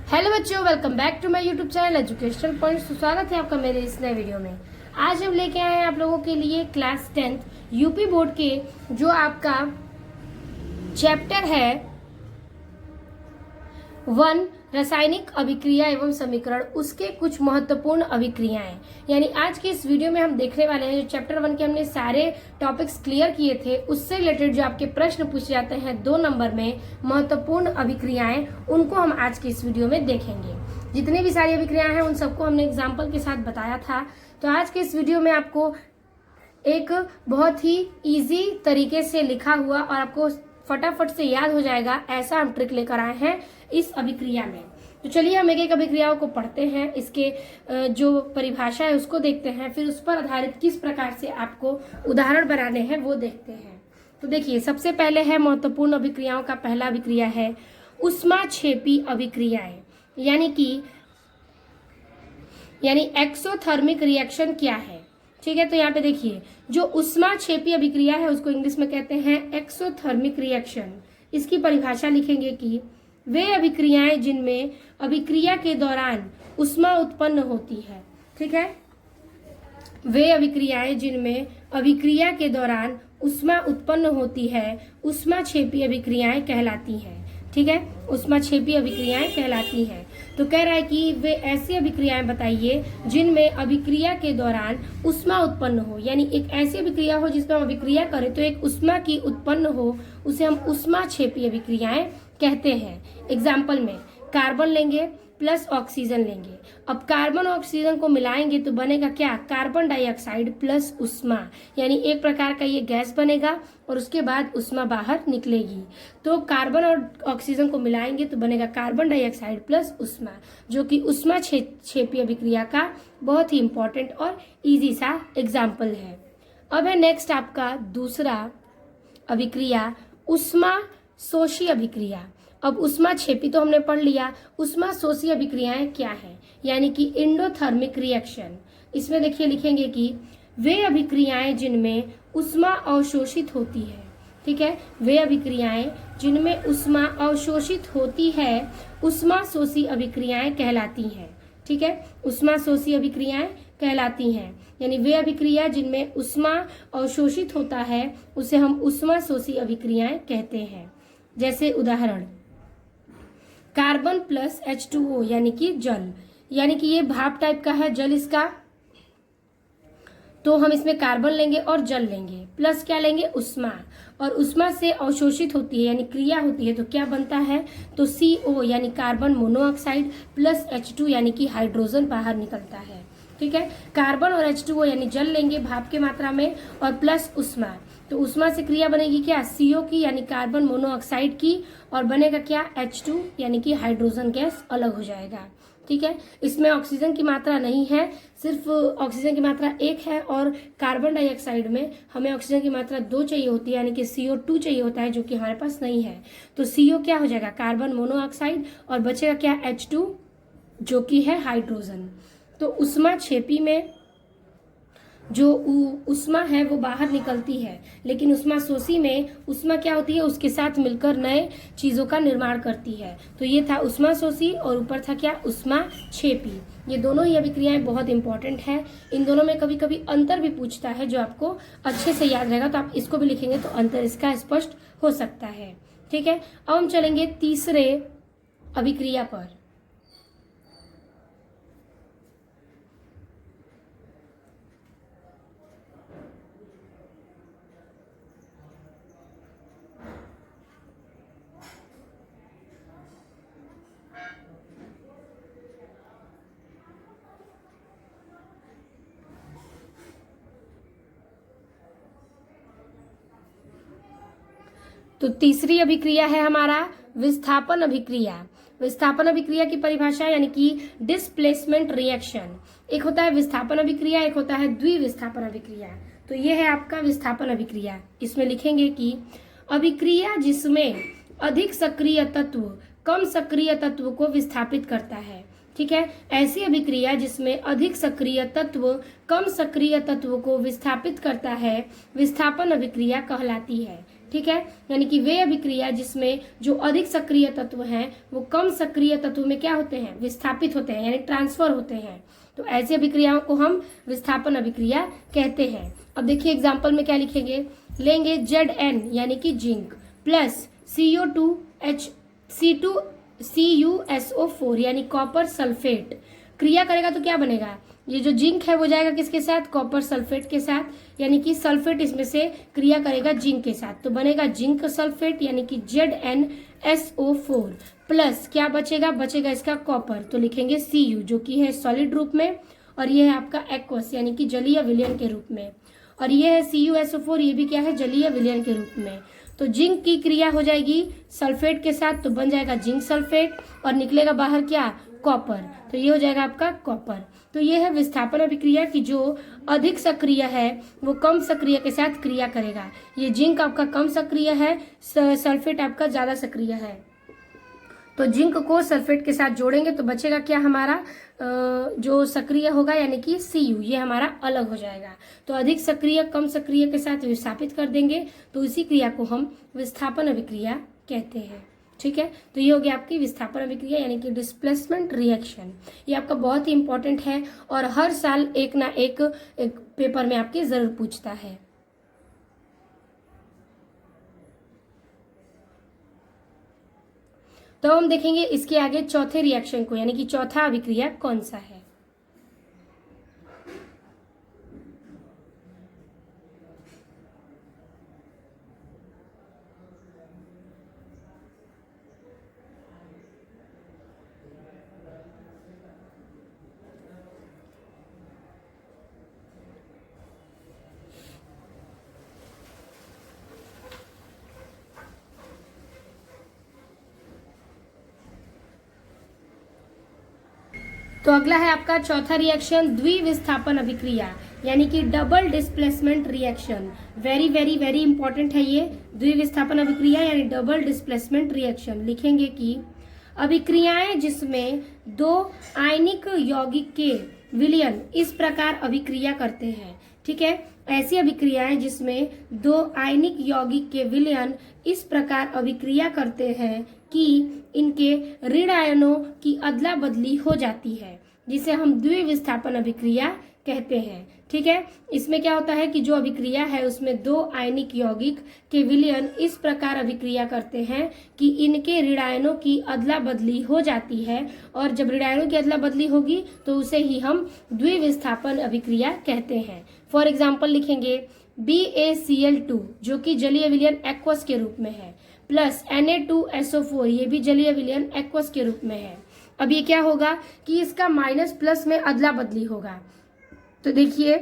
Hello बच्चों, welcome back to my YouTube channel Educational Point. स्वागत है आपका मेरे इस नए वीडियो में। आज हम लेके आए हैं आप लोगों के लिए क्लास 10th यूपी बोर्ड के जो आपका चैप्टर है 1 रासायनिक अभिक्रिया एवं समीकरण, उसके कुछ महत्वपूर्ण अभिक्रियाएं। यानी आज के इस वीडियो में हम देखने वाले हैं जो चैप्टर 1 के हमने सारे टॉपिक्स क्लियर किए थे, उससे रिलेटेड जो आपके प्रश्न पूछे जाते हैं 2 नंबर में महत्वपूर्ण अभिक्रियाएं, उनको हम आज के इस वीडियो में देखेंगे। जितनी भी सारी अभिक्रियाएं हैं उन सबको हमने एग्जाम्पल के साथ बताया था। तो आज के इस वीडियो में आपको एक बहुत ही ईजी तरीके से लिखा हुआ और आपको फटाफट से याद हो जाएगा ऐसा हम ट्रिक लेकर आए हैं इस अभिक्रिया में। तो चलिए हम एक एक अभिक्रियाओं को पढ़ते हैं, इसके जो परिभाषा है उसको देखते हैं, फिर उस पर आधारित किस प्रकार से आपको उदाहरण बनाने हैं वो देखते हैं। तो देखिए, सबसे पहले है महत्वपूर्ण अभिक्रियाओं का पहला अभिक्रिया है ऊष्माक्षेपी अभिक्रियाएं। यानी एक्सोथर्मिक रिएक्शन क्या है, ठीक है। तो यहाँ पे देखिए, जो ऊष्माक्षेपी अभिक्रिया है उसको इंग्लिश में कहते हैं एक्सोथर्मिक रिएक्शन। इसकी परिभाषा लिखेंगे कि वे अभिक्रियाएं जिनमें अभिक्रिया के दौरान ऊष्मा उत्पन्न होती है, ठीक है। वे अभिक्रियाएं जिनमें अभिक्रिया के दौरान ऊष्मा उत्पन्न होती है ऊष्माक्षेपी अभिक्रियाएं कहलाती हैं, ठीक है। ऊष्माक्षेपी अभिक्रियाएं कहलाती हैं। तो कह रहा है कि वे ऐसी अभिक्रियाएं बताइए जिनमें अभिक्रिया के दौरान ऊष्मा उत्पन्न हो। यानी एक ऐसी अभिक्रिया हो जिसमें हम अभिक्रिया करें तो एक ऊष्मा की उत्पन्न हो, उसे हम ऊष्माक्षेपी अभिक्रियाएं कहते हैं। एग्जाम्पल में कार्बन लेंगे प्लस ऑक्सीजन लेंगे। अब कार्बन और ऑक्सीजन को मिलाएंगे तो बनेगा क्या? कार्बन डाइऑक्साइड प्लस ऊष्मा। यानी एक प्रकार का ये गैस बनेगा और उसके बाद ऊष्मा बाहर निकलेगी। तो कार्बन और ऑक्सीजन को मिलाएंगे तो बनेगा कार्बन डाइऑक्साइड प्लस ऊष्मा, जो कि ऊष्माक्षेपी अभिक्रिया का बहुत ही इंपॉर्टेंट और इजी सा एग्जाम्पल है। अब है नेक्स्ट आपका दूसरा अभिक्रिया ऊष्मा शोषी अभिक्रिया। अब ऊष्माक्षेपी तो हमने पढ़ लिया, ऊष्मा शोषी अभिक्रियाएं क्या है? यानी कि एंडोथर्मिक रिएक्शन। इसमें देखिए लिखेंगे कि वे अभिक्रियाएं जिनमें ऊष्मा अवशोषित होती है, ठीक है। वे अभिक्रियाएं जिनमें ऊष्मा अवशोषित होती है ऊष्मा शोषी अभिक्रियाएं कहलाती हैं, ठीक है। ऊष्मा शोषी अभिक्रियाएं कहलाती हैं। यानी वे अभिक्रिया जिनमें ऊष्मा अवशोषित होता है उसे हम ऊष्मा शोषी अभिक्रियाएं कहते हैं। जैसे उदाहरण, कार्बन प्लस H2O यानी कि जल, यानी कि ये भाप टाइप का है जल इसका। तो हम इसमें कार्बन लेंगे और जल लेंगे, प्लस क्या लेंगे? ऊष्मा। और ऊष्मा से अवशोषित होती है यानी क्रिया होती है तो क्या बनता है? तो CO यानी कार्बन मोनोऑक्साइड प्लस H2 यानी कि हाइड्रोजन बाहर निकलता है, ठीक है। कार्बन और H2O यानी जल लेंगे भाप के मात्रा में और प्लस ऊष्मा। तो ऊष्मा से क्रिया बनेगी क्या? CO की यानी कार्बन मोनोऑक्साइड की, और बनेगा क्या? H2 यानी कि हाइड्रोजन गैस अलग हो जाएगा, ठीक है। इसमें ऑक्सीजन की मात्रा नहीं है, सिर्फ ऑक्सीजन की मात्रा 1 है और कार्बन डाइऑक्साइड में हमें ऑक्सीजन की मात्रा 2 चाहिए होती है, यानी कि CO2 चाहिए होता है, जो कि हमारे पास नहीं है। तो CO क्या हो जाएगा? कार्बन मोनोऑक्साइड, और बचेगा क्या? H2 जो कि है हाइड्रोजन। तो ऊष्माक्षेपी में जो ऊष्मा है वो बाहर निकलती है, लेकिन ऊष्मा शोषी में ऊष्मा क्या होती है? उसके साथ मिलकर नए चीजों का निर्माण करती है। तो ये था ऊष्मा शोषी और ऊपर था क्या? ऊष्माक्षेपी। ये दोनों ही अभिक्रियाएं बहुत इंपॉर्टेंट है। इन दोनों में कभी कभी अंतर भी पूछता है जो आपको अच्छे से याद रहेगा, तो आप इसको भी लिखेंगे तो अंतर इसका स्पष्ट हो सकता है, ठीक है। अब हम चलेंगे तीसरे अभिक्रिया पर। तो तीसरी अभिक्रिया है हमारा विस्थापन अभिक्रिया। विस्थापन अभिक्रिया की परिभाषा यानी कि डिस्प्लेसमेंट रिएक्शन। एक होता है विस्थापन अभिक्रिया, एक होता है द्विविस्थापन अभिक्रिया। तो ये है आपका विस्थापन अभिक्रिया। इसमें लिखेंगे कि अभिक्रिया जिसमें अधिक सक्रिय तत्व कम सक्रिय तत्व को विस्थापित करता है, ठीक है। ऐसी अभिक्रिया जिसमें अधिक सक्रिय तत्व कम सक्रिय तत्व को विस्थापित करता है विस्थापन अभिक्रिया कहलाती है। ठीक है, यानी कि वे अभिक्रिया जिसमें जो अधिक सक्रिय तत्व हैं वो कम सक्रिय तत्व में क्या होते हैं, विस्थापित होते हैं, यानी ट्रांसफर होते हैं। तो ऐसी अभिक्रियाओं को हम विस्थापन अभिक्रिया कहते हैं। अब देखिए एग्जाम्पल में क्या लिखेंगे, लेंगे Zn यानी कि जिंक प्लस CuSO4 यानी कॉपर सल्फेट, क्रिया करेगा तो क्या बनेगा, ये जो जिंक है वो जाएगा किसके साथ, कॉपर सल्फेट के साथ, यानी कि सल्फेट इसमें से क्रिया करेगा जिंक के साथ, तो बनेगा जिंक सल्फेट यानी कि ZnSO4 प्लस क्या बचेगा, बचेगा इसका कॉपर, तो लिखेंगे Cu जो कि है सॉलिड रूप में, और ये है आपका एक्वस यानी कि जलीय विलयन के रूप में, और ये है CuSO4, ये भी क्या है, जलीय विलयन के रूप में। तो जिंक की क्रिया हो जाएगी सल्फेट के साथ, तो बन जाएगा जिंक सल्फेट, और निकलेगा बाहर क्या, कॉपर, तो ये हो जाएगा आपका कॉपर। तो ये है विस्थापन अभिक्रिया की जो अधिक सक्रिय है वो कम सक्रिय के साथ क्रिया करेगा। ये जिंक आपका कम सक्रिय है, सल्फेट आपका ज्यादा सक्रिय है, तो जिंक को सल्फेट के साथ जोड़ेंगे तो बचेगा क्या हमारा, जो सक्रिय होगा यानी कि Cu, ये हमारा अलग हो जाएगा। तो अधिक सक्रिय कम सक्रिय के साथ विस्थापित कर देंगे, तो इसी क्रिया को हम विस्थापन अभिक्रिया कहते हैं। ठीक है, तो ये हो गया आपकी विस्थापन अभिक्रिया यानी कि डिस्प्लेसमेंट रिएक्शन। ये आपका बहुत ही इंपॉर्टेंट है और हर साल एक ना एक पेपर में आपके जरूर पूछता है। तो हम देखेंगे इसके आगे चौथे रिएक्शन को, यानी कि चौथा अभिक्रिया कौन सा है। तो अगला है आपका चौथा रिएक्शन द्विविस्थापन अभिक्रिया यानी कि double displacement reaction. Very very very important है ये द्विविस्थापन अभिक्रिया यानी डबल डिस्प्लेसमेंट रिएक्शन। लिखेंगे कि अभिक्रियाएं जिसमें दो आयनिक यौगिक के विलयन इस प्रकार अभिक्रिया करते हैं। ठीक है, ऐसी अभिक्रियाएं जिसमें दो आयनिक यौगिक के विलयन इस प्रकार अभिक्रिया करते हैं कि इनके ऋण आयनों की अदला बदली हो जाती है, जिसे हम द्विविस्थापन अभिक्रिया कहते हैं। ठीक है, इसमें क्या होता है कि जो अभिक्रिया है उसमें दो आयनिक यौगिक के विलयन इस प्रकार अभिक्रिया करते हैं कि इनके ऋण आयनों की अदला बदली हो जाती है, और जब ऋण आयनों की अदला बदली होगी तो उसे ही हम द्विविस्थापन अभिक्रिया कहते हैं। फॉर एग्जाम्पल लिखेंगे BaCl2 जो कि जलीय विलयन एक्वस के रूप में है प्लस Na2SO4 ये भी जलीय विलयन एक्वस के रूप में है। अब ये क्या होगा कि इसका माइनस प्लस में अदला बदली होगा। तो देखिए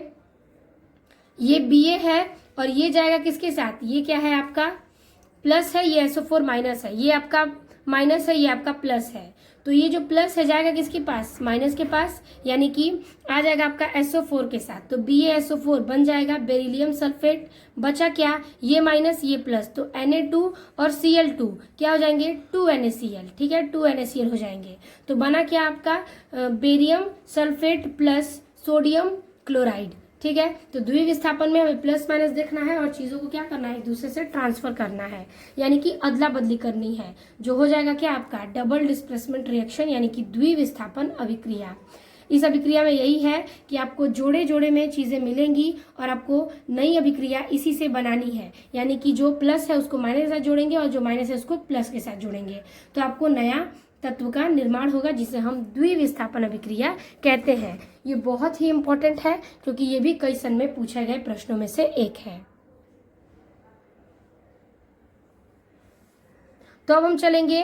ये Ba है और ये जाएगा किसके साथ, ये क्या है आपका प्लस है, ये SO4 माइनस है, ये आपका माइनस है, ये आपका प्लस है। तो ये जो प्लस है जाएगा किसके पास, माइनस के पास, यानी कि आ जाएगा आपका SO4 के साथ। तो BaSO4 बन जाएगा बेरिलियम सल्फेट। बचा क्या, ये माइनस ये प्लस, तो Na2 और Cl2 क्या हो जाएंगे 2NaCl। ठीक है, 2NaCl हो जाएंगे। तो बना क्या आपका barium sulphate plus sodium chloride. ठीक है, तो द्विविस्थापन में हमें प्लस माइनस देखना है और चीजों को क्या करना है, एक दूसरे से ट्रांसफर करना है, यानी कि अदला बदली करनी है, जो हो जाएगा क्या आपका डबल डिस्प्लेसमेंट रिएक्शन यानी कि द्विविस्थापन अभिक्रिया। इस अभिक्रिया में यही है कि आपको जोड़े जोड़े में चीजें मिलेंगी और आपको नई अभिक्रिया इसी से बनानी है, यानी कि जो प्लस है उसको माइनस के साथ जोड़ेंगे और जो माइनस है उसको प्लस के साथ जोड़ेंगे, तो आपको नया तत्व का निर्माण होगा जिसे हम द्विविस्थापन अभिक्रिया कहते हैं। ये बहुत ही इंपॉर्टेंट है क्योंकि ये भी कई सन में पूछे गए प्रश्नों में से एक है। तो अब हम चलेंगे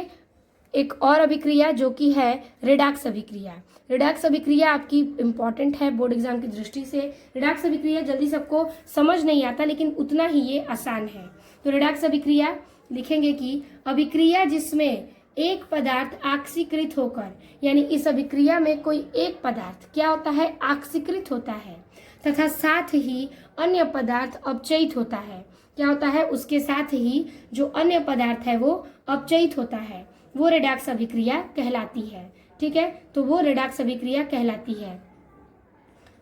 एक और अभिक्रिया जो कि है रिडॉक्स अभिक्रिया। रिडॉक्स अभिक्रिया आपकी इंपॉर्टेंट है बोर्ड एग्जाम की दृष्टि से। रिडॉक्स अभिक्रिया जल्दी सबको समझ नहीं आता लेकिन उतना ही ये आसान है। तो रिडॉक्स अभिक्रिया लिखेंगे कि अभिक्रिया जिसमें एक पदार्थ आक्सीकृत होकर, यानी इस अभिक्रिया में कोई एक पदार्थ क्या होता है, आक्सीकृत होता है तथा साथ ही अन्य पदार्थ अपचयित होता है। क्या होता है, उसके साथ ही जो अन्य पदार्थ है वो अपचयित होता है, वो रिडॉक्स अभिक्रिया कहलाती है। ठीक है, तो वो रिडॉक्स अभिक्रिया कहलाती है।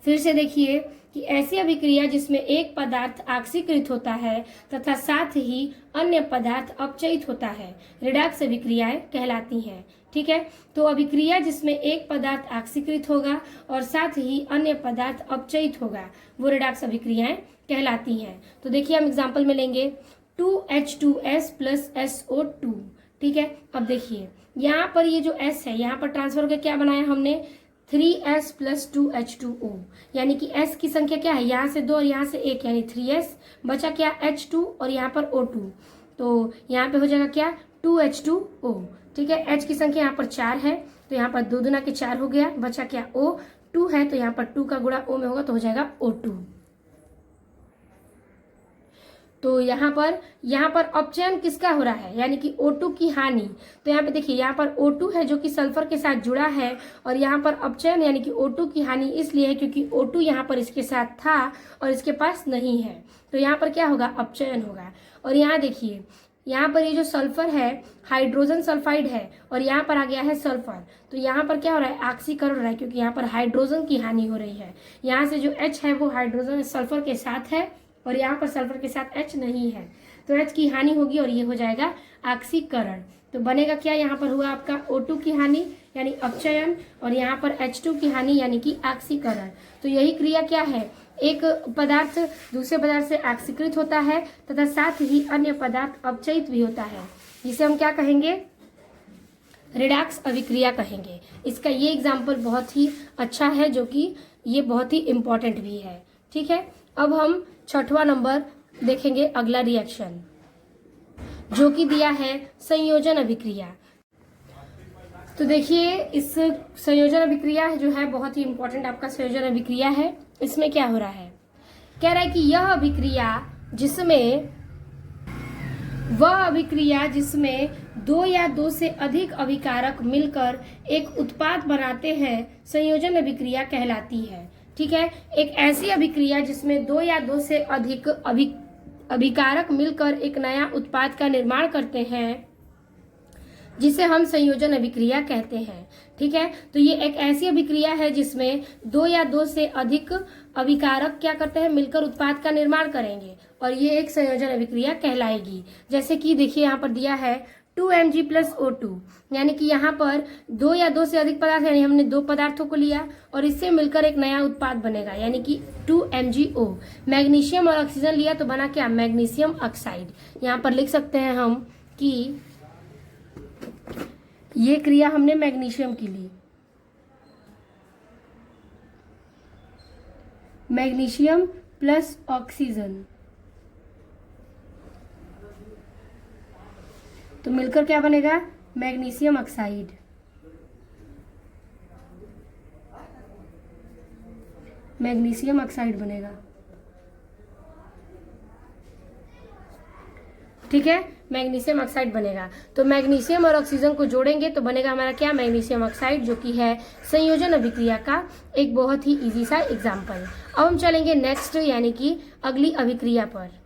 फिर से देखिए कि ऐसी अभिक्रिया जिसमें एक पदार्थ ऑक्सीकृत होता है तथा साथ ही अन्य पदार्थ अपचयित होता है, रिडॉक्स अभिक्रियाएं कहलाती हैं। ठीक है, तो अभिक्रिया जिसमें एक पदार्थ ऑक्सीकृत होगा और साथ ही अन्य पदार्थ अपचयित होगा, वो रिडॉक्स अभिक्रियाएं कहलाती हैं। तो देखिए हम एग्जाम्पल में लेंगे 2H2S प्लस SO2। ठीक है, अब देखिए यहाँ पर ये जो S है, यहाँ पर ट्रांसफर होकर क्या बनाया हमने 3S प्लस 2H2O, यानी कि S की संख्या क्या है, यहाँ से 2 और यहाँ से 1, यानी 3S, बचा क्या H2 और यहाँ पर O2, तो यहाँ पे हो जाएगा क्या 2H2O। ठीक है, H की संख्या यहाँ पर 4 है, तो यहाँ पर 2 दूना के 4 हो गया, बचा क्या O, 2 है, तो यहाँ पर 2 का गुणा O में होगा तो हो जाएगा O2। तो यहाँ पर अपचयन किसका हो रहा है, यानी कि O2 की हानि। तो यहाँ पे देखिए यहाँ पर O2 है जो कि सल्फर के साथ जुड़ा है, और यहाँ पर अपचयन यानी कि O2 की हानि इसलिए है क्योंकि O2 यहाँ पर इसके साथ था और इसके पास नहीं है, तो यहाँ पर क्या होगा, अपचयन होगा। और यहाँ देखिए यहाँ पर ये जो सल्फर है हाइड्रोजन सल्फाइड है और यहाँ पर आ गया है सल्फर, तो यहाँ पर क्या हो रहा है, ऑक्सीकरण हो रहा है, क्योंकि यहाँ पर हाइड्रोजन की हानि हो रही है। यहाँ से जो H है वो हाइड्रोजन सल्फर के साथ है और यहाँ पर सल्फर के साथ H नहीं है, तो H की हानि होगी और ये हो जाएगा ऑक्सीकरण। तो बनेगा क्या, यहाँ पर हुआ आपका O2 की हानि यानी अपचयन, और यहाँ पर H2 की हानि यानी कि ऑक्सीकरण। तो यही क्रिया क्या है, एक पदार्थ दूसरे पदार्थ से ऑक्सीकृत होता है तथा साथ ही अन्य पदार्थ अपचयित भी होता है, जिसे हम क्या कहेंगे, रिडॉक्स अभिक्रिया कहेंगे। इसका ये एग्जाम्पल बहुत ही अच्छा है, जो कि ये बहुत ही इम्पोर्टेंट भी है। ठीक है, अब हम 6वां नंबर देखेंगे, अगला रिएक्शन जो कि दिया है संयोजन अभिक्रिया। तो देखिए इस संयोजन अभिक्रिया जो है बहुत ही इंपॉर्टेंट आपका संयोजन अभिक्रिया है। इसमें क्या हो रहा है, कह रहा है कि यह अभिक्रिया जिसमें 2 या 2 से अधिक अभिकारक मिलकर एक उत्पाद बनाते हैं संयोजन अभिक्रिया कहलाती है। ठीक है, एक ऐसी अभिक्रिया जिसमें 2 या 2 से अधिक अभिकारक मिलकर एक नया उत्पाद का निर्माण करते हैं, जिसे हम संयोजन अभिक्रिया कहते हैं। ठीक है, तो ये एक ऐसी अभिक्रिया है जिसमें 2 या 2 से अधिक अभिकारक क्या करते हैं, मिलकर उत्पाद का निर्माण करेंगे, और ये एक संयोजन अभिक्रिया कहलाएगी। जैसे कि देखिए यहाँ पर दिया है 2Mg प्लस O2, यानी कि यहाँ पर 2 या 2 से अधिक पदार्थ, यानी हमने 2 पदार्थों को लिया और इससे मिलकर एक नया उत्पाद बनेगा, यानी कि 2MgO। मैग्नीशियम और ऑक्सीजन लिया तो बना क्या, मैग्नीशियम ऑक्साइड। यहाँ पर लिख सकते हैं हम कि ये क्रिया हमने मैग्नीशियम की ली, मैग्नीशियम प्लस ऑक्सीजन, तो मिलकर क्या बनेगा, मैग्नीशियम ऑक्साइड। मैग्नीशियम ऑक्साइड बनेगा। ठीक है, मैग्नीशियम ऑक्साइड बनेगा। तो मैग्नीशियम और ऑक्सीजन को जोड़ेंगे तो बनेगा हमारा क्या, मैग्नीशियम ऑक्साइड, जो कि है संयोजन अभिक्रिया का एक बहुत ही इजी सा एग्जाम्पल। अब हम चलेंगे नेक्स्ट यानी कि अगली अभिक्रिया पर।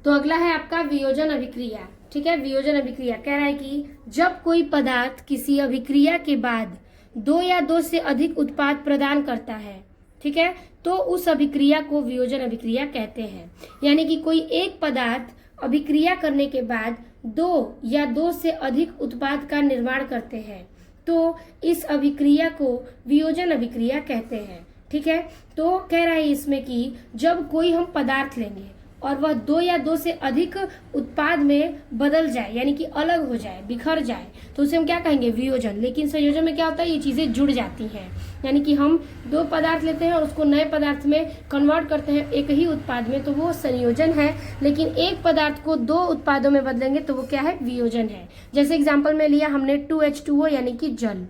तो अगला है आपका वियोजन अभिक्रिया। ठीक है, वियोजन अभिक्रिया कह रहा है कि जब कोई पदार्थ किसी अभिक्रिया के बाद 2 या 2 से अधिक उत्पाद प्रदान करता है, ठीक है, तो उस अभिक्रिया को वियोजन अभिक्रिया कहते हैं। यानी कि कोई एक पदार्थ अभिक्रिया करने के बाद 2 या 2 से अधिक उत्पाद का निर्माण करते हैं, तो इस अभिक्रिया को वियोजन अभिक्रिया कहते हैं। ठीक है, तो कह रहा है इसमें कि जब कोई हम पदार्थ लेंगे और वह 2 या 2 से अधिक उत्पाद में बदल जाए, यानी कि अलग हो जाए, बिखर जाए, तो उसे हम क्या कहेंगे, वियोजन। लेकिन संयोजन में क्या होता है, ये चीजें जुड़ जाती हैं, यानी कि हम 2 पदार्थ लेते हैं और उसको नए पदार्थ में कन्वर्ट करते हैं एक ही उत्पाद में, तो वो संयोजन है। लेकिन एक पदार्थ को 2 उत्पादों में बदलेंगे तो वो क्या है, वियोजन है। जैसे एग्जाम्पल में लिया हमने 2H2O यानी कि जल,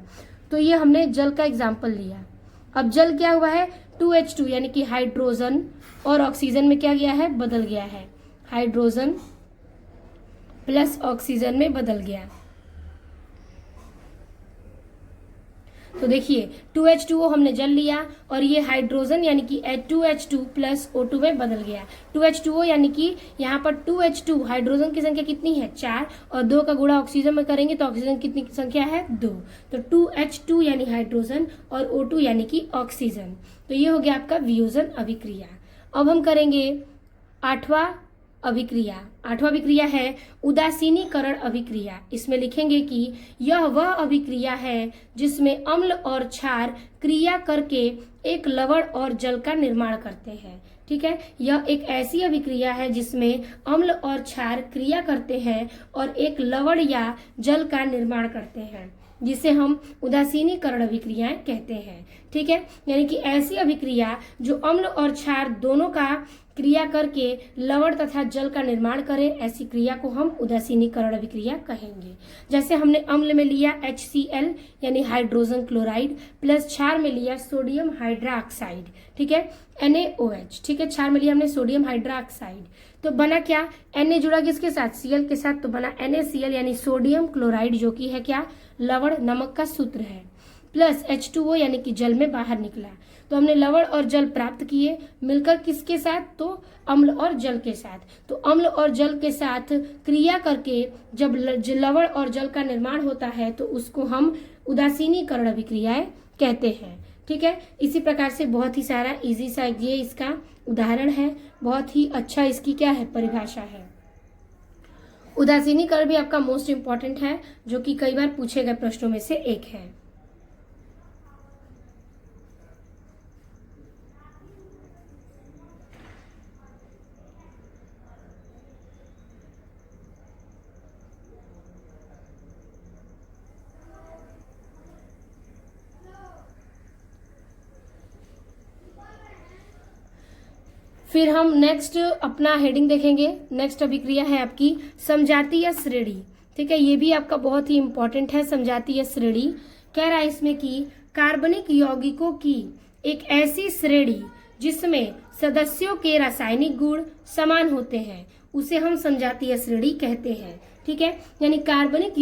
तो ये हमने जल का एग्जाम्पल लिया। अब जल क्या हुआ है, 2H2 यानी कि हाइड्रोजन और ऑक्सीजन में क्या गया है, बदल गया है, हाइड्रोजन प्लस ऑक्सीजन में बदल गया। तो देखिए 2H2O हमने जल लिया और ये हाइड्रोजन यानी कि 2H2 प्लस O2 में बदल गया। 2H2O यानी कि यहाँ पर 2H2 हाइड्रोजन की संख्या कितनी है 4 और 2 का गुणा ऑक्सीजन में करेंगे तो ऑक्सीजन कितनी संख्या है 2। तो 2H2 यानी हाइड्रोजन और O2 यानी कि ऑक्सीजन। तो ये हो गया आपका वियोजन अभिक्रिया। अब हम करेंगे आठवां अभिक्रिया। आठवां अभिक्रिया है उदासीनीकरण अभिक्रिया। इसमें लिखेंगे कि यह वह अभिक्रिया है जिसमें अम्ल और क्षार क्रिया करके एक लवण और जल का निर्माण करते हैं। ठीक है, यह एक ऐसी अभिक्रिया है जिसमें अम्ल और क्षार क्रिया करते हैं और एक लवण या जल का निर्माण करते हैं, जिसे हम उदासीनीकरण अभिक्रियाएं कहते हैं। ठीक है, यानी कि ऐसी अभिक्रिया जो अम्ल और क्षार दोनों का क्रिया करके लवण तथा जल का निर्माण करे, ऐसी क्रिया को हम उदासीनीकरण अभिक्रिया कहेंगे। जैसे हमने अम्ल में लिया HCl यानी हाइड्रोजन क्लोराइड प्लस क्षार में लिया सोडियम हाइड्रोक्साइड। ठीक है, NaOH। ठीक है, क्षार में लिया हमने सोडियम हाइड्रोक्साइड, तो बना क्या Na जुड़ा किसके साथ Cl के साथ, तो बना NaCl यानी सोडियम क्लोराइड, जो कि है क्या लवण नमक का सूत्र है, प्लस H2O यानी कि जल में बाहर निकला। तो हमने लवण और जल प्राप्त किए मिलकर किसके साथ, तो अम्ल और जल के साथ। तो अम्ल और जल के साथ क्रिया करके जब लवण और जल का निर्माण होता है तो उसको हम उदासीनीकरण अभिक्रियाएं कहते हैं। ठीक है, इसी प्रकार से बहुत ही सारा इजी सा ये इसका उदाहरण है, बहुत ही अच्छा इसकी क्या है परिभाषा है। उदासीनीकरण भी आपका मोस्ट इंपॉर्टेंट है, जो कि कई बार पूछे गए प्रश्नों में से एक है। फिर हम नेक्स्ट अपना हेडिंग देखेंगे। नेक्स्ट अभिक्रिया है आपकी समजातीय श्रेणी। ठीक है, ये भी आपका बहुत ही इंपॉर्टेंट है। समजातीय श्रेणी कह रहा है इसमें कि कार्बनिक यौगिकों की एक ऐसी श्रेणी जिसमें सदस्यों के रासायनिक गुण समान होते हैं, उसे हम समजातीय श्रेणी कहते हैं। ठीक है, यानी कार्बनिक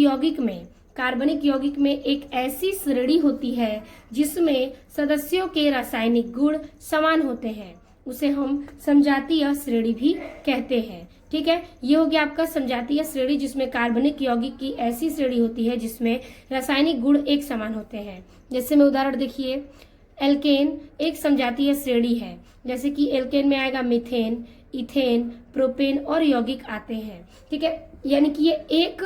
यौगिक में एक ऐसी श्रेणी होती है जिसमें सदस्यों के रासायनिक गुण समान होते हैं, उसे हम समजातीय श्रेणी भी कहते हैं। ठीक है, ये हो गया आपका समजातीय श्रेणी, जिसमें कार्बनिक यौगिक की ऐसी श्रेणी होती है जिसमें रासायनिक गुण एक समान होते हैं। जैसे में उदाहरण देखिए, एल्केन एक समजातीय श्रेणी है। जैसे कि एल्केन में आएगा मीथेन, इथेन, प्रोपेन और यौगिक आते हैं। ठीक है, यानी कि ये एक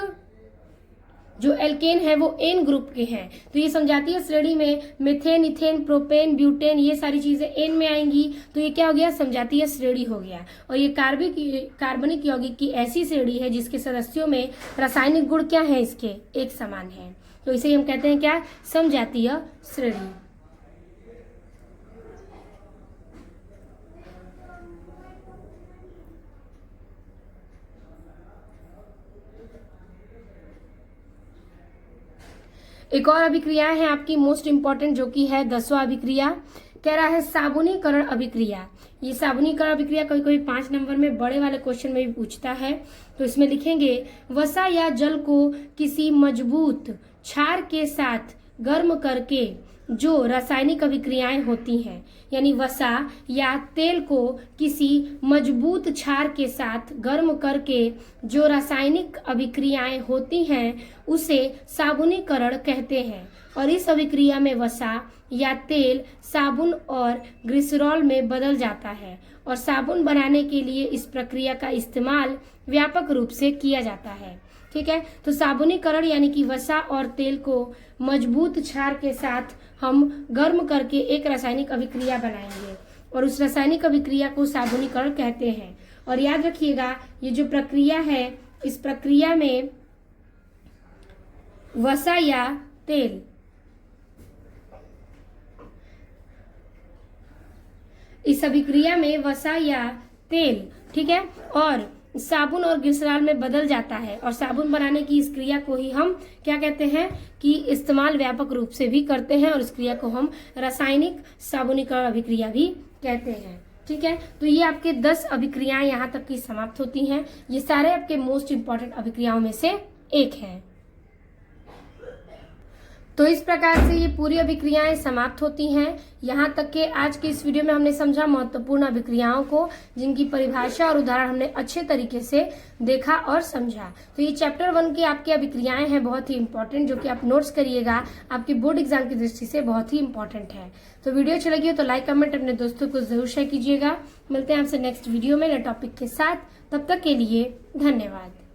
जो एल्केन है वो एन ग्रुप के हैं, तो ये समजातीय श्रेणी में मीथेन, इथेन, प्रोपेन, ब्यूटेन ये सारी चीजें एन में आएंगी, तो ये क्या हो गया समजातीय श्रेणी हो गया। और ये कार्बनिक यौगिक की ऐसी श्रेणी है जिसके सदस्यों में रासायनिक गुण क्या है इसके एक समान है, तो इसे हम कहते हैं क्या समजातीय श्रेणी। एक और अभिक्रिया है आपकी मोस्ट इंपॉर्टेंट, जो कि है 10वां अभिक्रिया। कह रहा है साबुनीकरण अभिक्रिया। ये साबुनीकरण अभिक्रिया कभी कभी 5 नंबर में बड़े वाले क्वेश्चन में भी पूछता है। तो इसमें लिखेंगे वसा या जल को किसी मजबूत क्षार के साथ गर्म करके जो रासायनिक अभिक्रियाएं होती हैं, यानी वसा या तेल को किसी मजबूत क्षार के साथ गर्म करके जो रासायनिक अभिक्रियाएं होती हैं उसे साबुनीकरण कहते हैं। और इस अभिक्रिया में वसा या तेल साबुन और ग्लिसरॉल में बदल जाता है और साबुन बनाने के लिए इस प्रक्रिया का इस्तेमाल व्यापक रूप से किया जाता है। ठीक है, तो साबुनीकरण यानी कि वसा और तेल को मजबूत क्षार के साथ हम गर्म करके एक रासायनिक अभिक्रिया बनाएंगे और उस रासायनिक अभिक्रिया को साबुनीकरण कहते हैं। और याद रखिएगा ये जो प्रक्रिया है, इस प्रक्रिया में वसा या तेल इस अभिक्रिया में वसा या तेल, ठीक है, और साबुन और ग्लिसरॉल में बदल जाता है और साबुन बनाने की इस क्रिया को ही हम क्या कहते हैं कि इस्तेमाल व्यापक रूप से भी करते हैं और इस क्रिया को हम रासायनिक साबुनीकरण अभिक्रिया भी कहते हैं। ठीक है, तो ये आपके 10 अभिक्रियाएं यहाँ तक की समाप्त होती हैं। ये सारे आपके मोस्ट इंपॉर्टेंट अभिक्रियाओं में से एक है। तो इस प्रकार से ये पूरी अभिक्रियाएं समाप्त होती हैं। यहाँ तक के आज की इस वीडियो में हमने समझा महत्वपूर्ण अभिक्रियाओं को, जिनकी परिभाषा और उदाहरण हमने अच्छे तरीके से देखा और समझा। तो ये चैप्टर 1 की आपकी अभिक्रियाएं हैं बहुत ही इंपॉर्टेंट, जो कि आप नोट्स करिएगा, आपके बोर्ड एग्जाम की दृष्टि से बहुत ही इंपॉर्टेंट है। तो वीडियो अच्छी लगी हो तो लाइक कमेंट अपने दोस्तों को जरूर शेयर कीजिएगा। मिलते हैं आपसे नेक्स्ट वीडियो में नए टॉपिक के साथ। तब तक के लिए धन्यवाद।